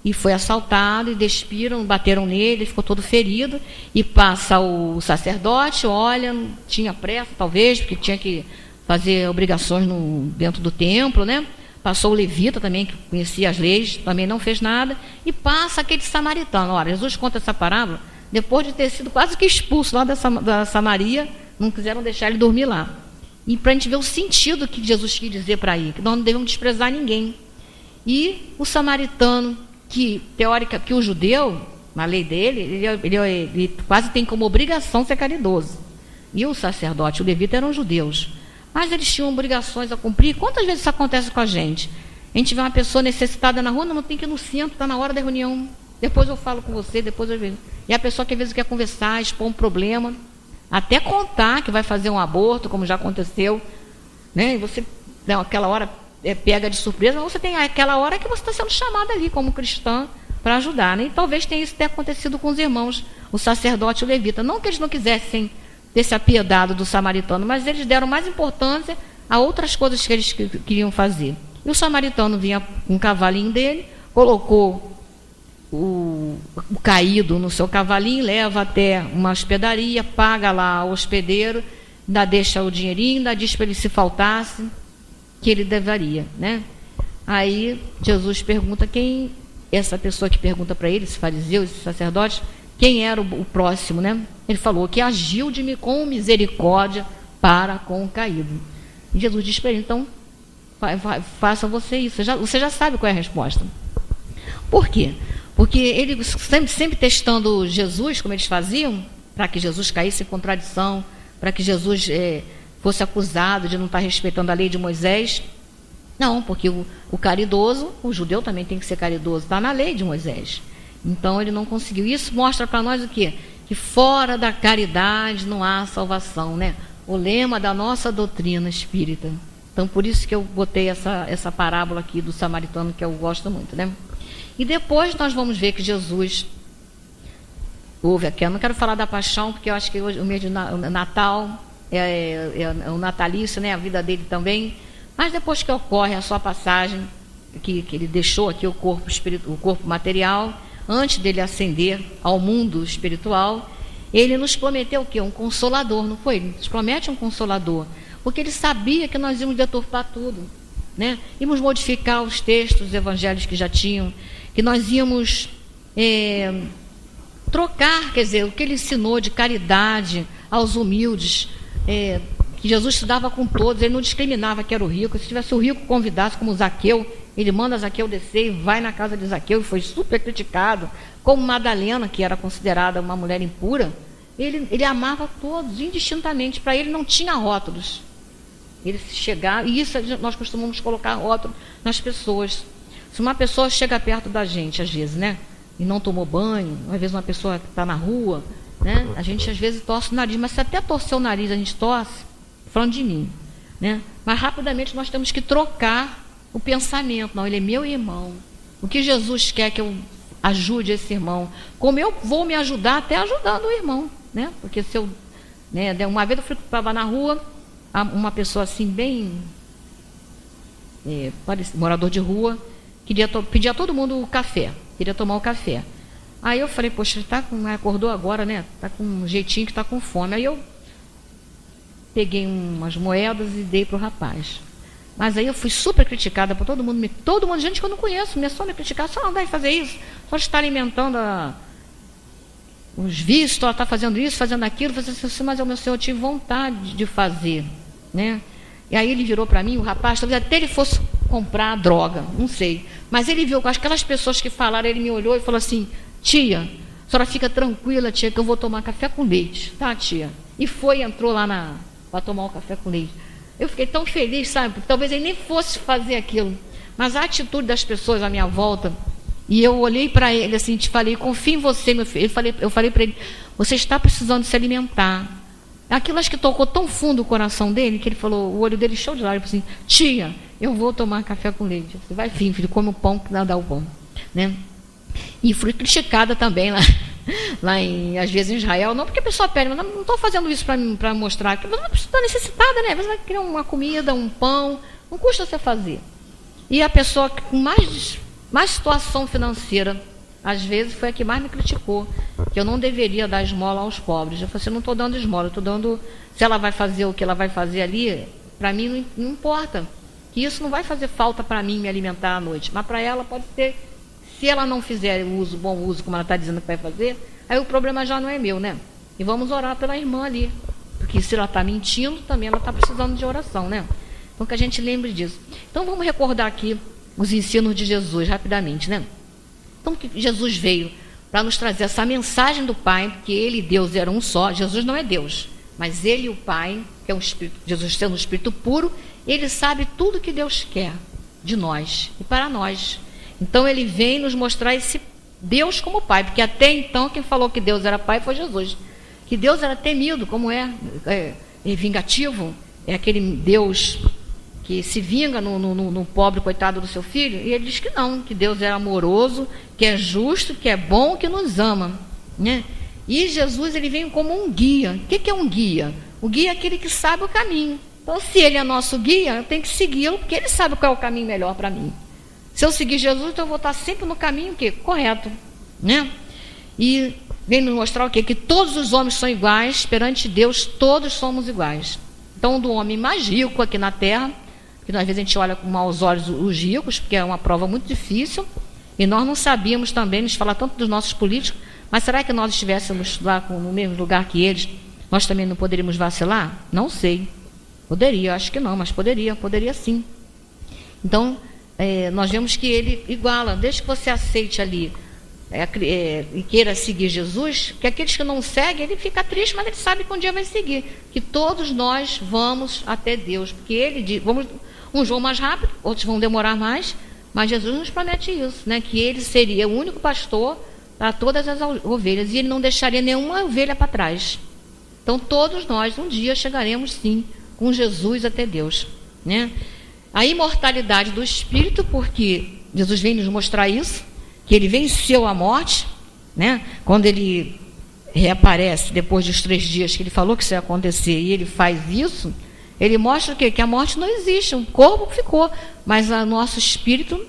B: e foi assaltado, e despiram, bateram nele, ficou todo ferido, e passa o sacerdote, olha, tinha pressa talvez, porque tinha que fazer obrigações dentro do templo, né? Passou o levita também, que conhecia as leis, também não fez nada, e passa aquele samaritano. Ora, Jesus conta essa parábola depois de ter sido quase que expulso lá da Samaria, não quiseram deixar ele dormir lá. E para a gente ver o sentido que Jesus quis dizer para aí, que nós não devemos desprezar ninguém. E o samaritano, que o judeu, na lei dele, ele quase tem como obrigação ser caridoso. E o sacerdote, o levita, eram judeus. Mas eles tinham obrigações a cumprir. Quantas vezes isso acontece com a gente? A gente vê uma pessoa necessitada na rua, não tem que ir no centro, está na hora da reunião. Depois eu falo com você, depois eu vejo. E a pessoa que às vezes quer conversar, expor um problema, até contar que vai fazer um aborto, como já aconteceu, né? E você, aquela hora, pega de surpresa, mas você tem aquela hora que você está sendo chamada ali como cristã para ajudar, né? E talvez tenha isso tenha acontecido com os irmãos, o sacerdote e o levita. Não que eles não quisessem ter se apiedado do samaritano, mas eles deram mais importância a outras coisas que eles queriam fazer. E o samaritano vinha com um cavalinho dele, colocou o caído no seu cavalinho, leva até uma hospedaria, paga lá ao hospedeiro, ainda deixa o dinheirinho, ainda diz para ele, se faltasse, que ele deveria, né? Aí Jesus pergunta quem, essa pessoa que pergunta para ele, esse fariseu, esse sacerdote, quem era o próximo, né? Ele falou que agiu com misericórdia para com o caído. E Jesus diz para ele, então, faça você isso. Você já sabe qual é a resposta. Por quê? Porque ele sempre testando Jesus, como eles faziam, para que Jesus caísse em contradição, para que Jesus fosse acusado de não estar respeitando a lei de Moisés. Não, porque o caridoso, o judeu também tem que ser caridoso, está na lei de Moisés. Então ele não conseguiu. Isso mostra para nós o quê? Que fora da caridade não há salvação, né? O lema da nossa doutrina espírita. Então por isso que eu botei essa parábola aqui do samaritano, que eu gosto muito, né? E depois nós vamos ver que Jesus houve aqui. Eu não quero falar da paixão, porque eu acho que hoje o mês de Natal é o natalício, né? A vida dele também. Mas depois que ocorre a sua passagem, que ele deixou aqui o corpo material, antes dele ascender ao mundo espiritual, ele nos prometeu o quê? Um consolador, não foi? Ele nos promete um consolador, porque ele sabia que nós íamos deturpar tudo, né? Íamos modificar os textos, os evangelhos que já tinham, que nós íamos trocar, quer dizer, o que ele ensinou de caridade aos humildes, que Jesus estudava com todos, ele não discriminava que era o rico. Se tivesse o rico convidasse, como Zaqueu, ele manda Zaqueu descer e vai na casa de Zaqueu, e foi super criticado, como Madalena, que era considerada uma mulher impura. Ele amava todos, indistintamente, para ele não tinha rótulos. Ele chegava, e isso nós costumamos colocar rótulo nas pessoas. Se uma pessoa chega perto da gente, às vezes, né, e não tomou banho, às vezes uma pessoa que está na rua, né, a gente às vezes torce o nariz, mas se até torcer o nariz a gente torce, falando de mim, né? Mas rapidamente nós temos que trocar o pensamento. Não, ele é meu irmão. O que Jesus quer que eu ajude esse irmão? Como eu vou me ajudar até ajudando o irmão, né? Porque se eu, né, uma vez eu estava na rua, uma pessoa assim bem morador de rua, pedia a todo mundo o café, queria tomar o café. Aí eu falei, poxa, acordou agora, né? Tá com um jeitinho que tá com fome. Aí eu peguei umas moedas e dei para o rapaz. Mas aí eu fui super criticada por todo mundo, gente que eu não conheço, começou a me criticar, só não deve fazer isso, só está alimentando os vícios, só está fazendo isso, fazendo aquilo. Eu falei assim, mas meu Senhor, eu tive vontade de fazer, né? E aí ele virou para mim, o rapaz, talvez até ele fosse comprar droga, não sei. Mas ele viu, com aquelas pessoas que falaram, ele me olhou e falou assim, tia, senhora fica tranquila, tia, que eu vou tomar café com leite, tá, tia? E entrou lá para tomar o café com leite. Eu fiquei tão feliz, sabe? Porque talvez ele nem fosse fazer aquilo. Mas a atitude das pessoas à minha volta, e eu olhei para ele assim, te falei, confio em você, meu filho. Eu falei para ele, você está precisando se alimentar. Aquilo acho que tocou tão fundo o coração dele, que ele falou, o olho dele show de lágrimas, assim, tia, eu vou tomar café com leite. Você vai, filho, come o pão que dá o pão, né? E fui criticada também às vezes em Israel, não porque a pessoa pede, mas não estou fazendo isso para mostrar que você está necessitada, né? Você vai querer uma comida, um pão, não custa você fazer. E a pessoa com mais situação financeira, às vezes foi a que mais me criticou, que eu não deveria dar esmola aos pobres. Eu falei assim, eu não estou dando esmola, eu estou dando, se ela vai fazer o que ela vai fazer ali, para mim não importa, que isso não vai fazer falta para mim me alimentar à noite, mas para ela pode ser, se ela não fizer bom uso, como ela está dizendo que vai fazer, aí o problema já não é meu, né? E vamos orar pela irmã ali, porque se ela está mentindo, também ela está precisando de oração, né? Então que a gente lembre disso. Então vamos recordar aqui os ensinos de Jesus rapidamente, né? Então que Jesus veio para nos trazer essa mensagem do Pai, que Ele e Deus eram um só. Jesus não é Deus, mas Ele e o Pai, que é um Espírito, Jesus sendo um Espírito puro, Ele sabe tudo que Deus quer de nós e para nós. Então Ele vem nos mostrar esse Deus como Pai, porque até então quem falou que Deus era Pai foi Jesus. Que Deus era temido, como é vingativo, é aquele Deus que se vinga no pobre coitado do seu filho, e ele diz que não, que Deus é amoroso, que é justo, que é bom, que nos ama, né? E Jesus, ele vem como um guia. O que é um guia? O guia é aquele que sabe o caminho. Então, se ele é nosso guia, eu tenho que segui-lo, porque ele sabe qual é o caminho melhor para mim. Se eu seguir Jesus, então eu vou estar sempre no caminho correto, né? E vem nos mostrar o quê? Que todos os homens são iguais, perante Deus todos somos iguais. Então, do homem mais rico aqui na terra, que às vezes a gente olha com maus olhos os ricos, porque é uma prova muito difícil, e nós não sabíamos também, nos falar tanto dos nossos políticos, mas será que nós estivéssemos lá no mesmo lugar que eles, nós também não poderíamos vacilar? Não sei. Poderia, acho que não, mas poderia sim. Então, nós vemos que ele iguala, desde que você aceite ali e queira seguir Jesus, que aqueles que não seguem, ele fica triste, mas ele sabe que um dia vai seguir, que todos nós vamos até Deus, porque ele diz, uns vão mais rápido, outros vão demorar mais, mas Jesus nos promete isso, né? Que ele seria o único pastor para todas as ovelhas, e ele não deixaria nenhuma ovelha para trás. Então todos nós um dia chegaremos sim com Jesus até Deus, né? A imortalidade do Espírito, porque Jesus vem nos mostrar isso, que ele venceu a morte, né? Quando ele reaparece depois dos 3 dias que ele falou que isso ia acontecer, e ele faz isso, ele mostra o quê? Que a morte não existe, o corpo ficou, mas o nosso espírito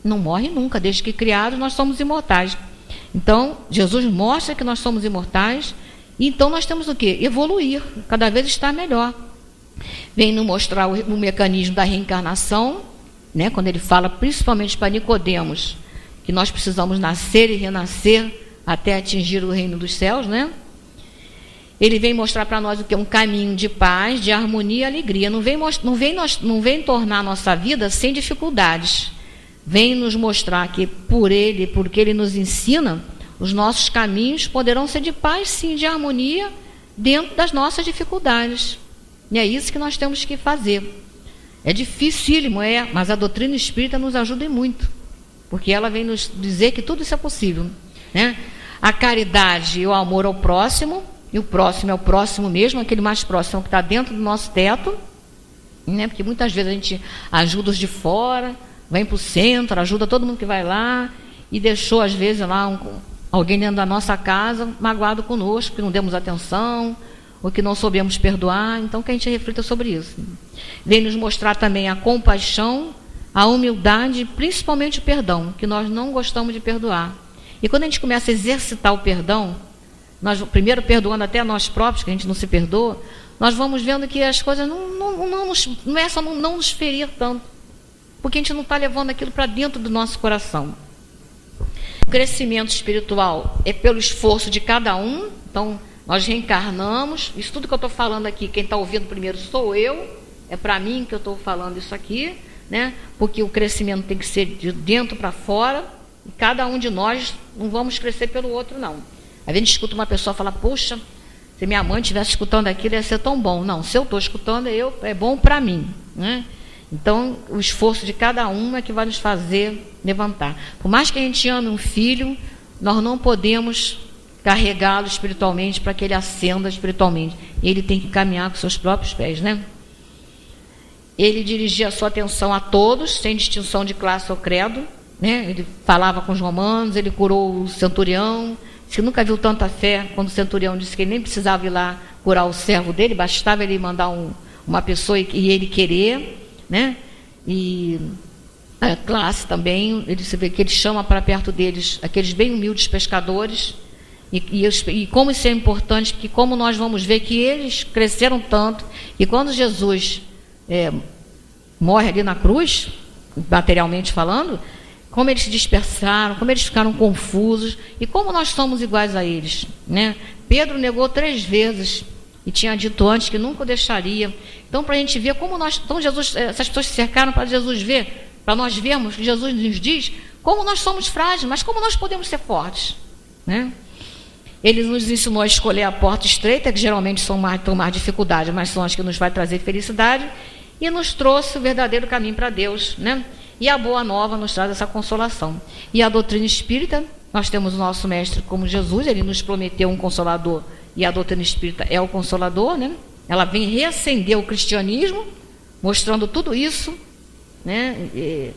B: não morre nunca, desde que criados nós somos imortais. Então, Jesus mostra que nós somos imortais, e então nós temos o quê? Evoluir, cada vez estar melhor. Vem nos mostrar o mecanismo da reencarnação, né? Quando ele fala principalmente para Nicodemos, que nós precisamos nascer e renascer até atingir o reino dos céus, né? Ele vem mostrar para nós o que é um caminho de paz, de harmonia e alegria. Não vem tornar a nossa vida sem dificuldades. Vem nos mostrar que por ele, porque ele nos ensina, os nossos caminhos poderão ser de paz, sim, de harmonia, dentro das nossas dificuldades. E é isso que nós temos que fazer. É dificílimo, mas a doutrina espírita nos ajuda muito, porque ela vem nos dizer que tudo isso é possível, né? A caridade e o amor ao próximo, e o próximo é o próximo mesmo, aquele mais próximo que está dentro do nosso teto, né? Porque muitas vezes a gente ajuda os de fora, vem para o centro, ajuda todo mundo que vai lá, e deixou às vezes lá alguém dentro da nossa casa magoado conosco, que não demos atenção, ou que não soubemos perdoar. Então que a gente reflita sobre isso. Vem nos mostrar também a compaixão, a humildade, principalmente o perdão, que nós não gostamos de perdoar. E quando a gente começa a exercitar o perdão, nós primeiro perdoando até a nós próprios, que a gente não se perdoa, nós vamos vendo que as coisas não é só não nos ferir tanto, porque a gente não está levando aquilo para dentro do nosso coração. O crescimento espiritual é pelo esforço de cada um. Então nós reencarnamos, isso tudo que eu estou falando aqui, quem está ouvindo primeiro sou eu, é para mim que eu estou falando isso aqui, né? Porque o crescimento tem que ser de dentro para fora, E cada um de nós não vamos crescer pelo outro, não. Às vezes a gente escuta uma pessoa falar, poxa, se minha mãe estivesse escutando aquilo, ia ser tão bom. Não, se eu estou escutando, é bom para mim, né? Então, o esforço de cada um é que vai nos fazer levantar. Por mais que a gente ame um filho, nós não podemos carregá-lo espiritualmente para que ele ascenda espiritualmente. Ele tem que caminhar com seus próprios pés, né? Ele dirigia a sua atenção a todos, sem distinção de classe ou credo, né? Ele falava com os romanos, ele curou o centurião. Você nunca viu tanta fé quando o centurião disse que ele nem precisava ir lá curar o servo dele, bastava ele mandar uma pessoa e ele querer, né? E a classe também, você vê que ele chama para perto deles aqueles bem humildes pescadores, e como isso é importante, porque como nós vamos ver que eles cresceram tanto, e quando Jesus morre ali na cruz, materialmente falando, como eles se dispersaram, como eles ficaram confusos, e como nós somos iguais a eles, né? Pedro negou 3 vezes, e tinha dito antes que nunca o deixaria. Então, para a gente ver como então essas pessoas se cercaram para Jesus ver, para nós vermos que Jesus nos diz como nós somos frágeis, mas como nós podemos ser fortes, né? Ele nos ensinou a escolher a porta estreita, que geralmente são mais dificuldade, mas são as que nos vai trazer felicidade, e nos trouxe o verdadeiro caminho para Deus, né? E a boa nova nos traz essa consolação. E a doutrina espírita, nós temos o nosso mestre como Jesus, ele nos prometeu um consolador, e a doutrina espírita é o consolador, né? Ela vem reacender o cristianismo, mostrando tudo isso, né?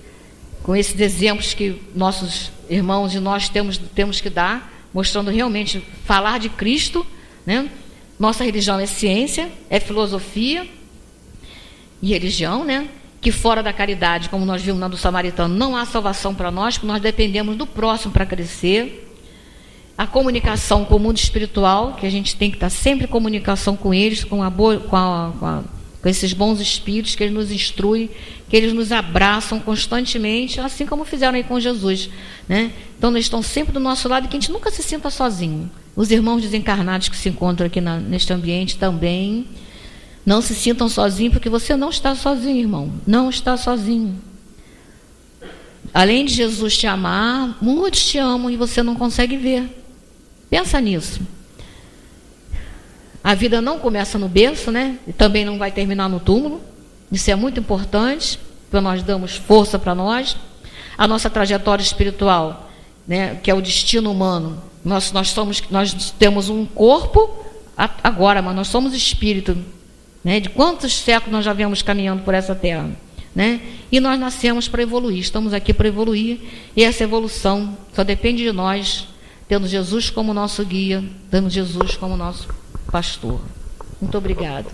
B: Com esses exemplos que nossos irmãos e nós temos que dar, mostrando realmente falar de Cristo, né? Nossa religião é ciência, é filosofia e religião, né? Que fora da caridade, como nós vimos na do samaritano, não há salvação para nós, porque nós dependemos do próximo para crescer. A comunicação com o mundo espiritual, que a gente tem que estar sempre em comunicação com eles, com esses bons espíritos que eles nos instruem, que eles nos abraçam constantemente, assim como fizeram aí com Jesus, né? Então, eles estão sempre do nosso lado e que a gente nunca se sinta sozinho. Os irmãos desencarnados que se encontram aqui neste ambiente também, não se sintam sozinhos, porque você não está sozinho, irmão. Não está sozinho. Além de Jesus te amar, muitos te amam e você não consegue ver. Pensa nisso. A vida não começa no berço, né? E também não vai terminar no túmulo. Isso é muito importante, para nós darmos força para nós. A nossa trajetória espiritual, né? Que é o destino humano. Nós temos um corpo agora, mas nós somos espírito, né? De quantos séculos nós já viemos caminhando por essa terra, né? E nós nascemos para evoluir, estamos aqui para evoluir, e essa evolução só depende de nós, tendo Jesus como nosso guia, tendo Jesus como nosso pastor. Muito obrigado.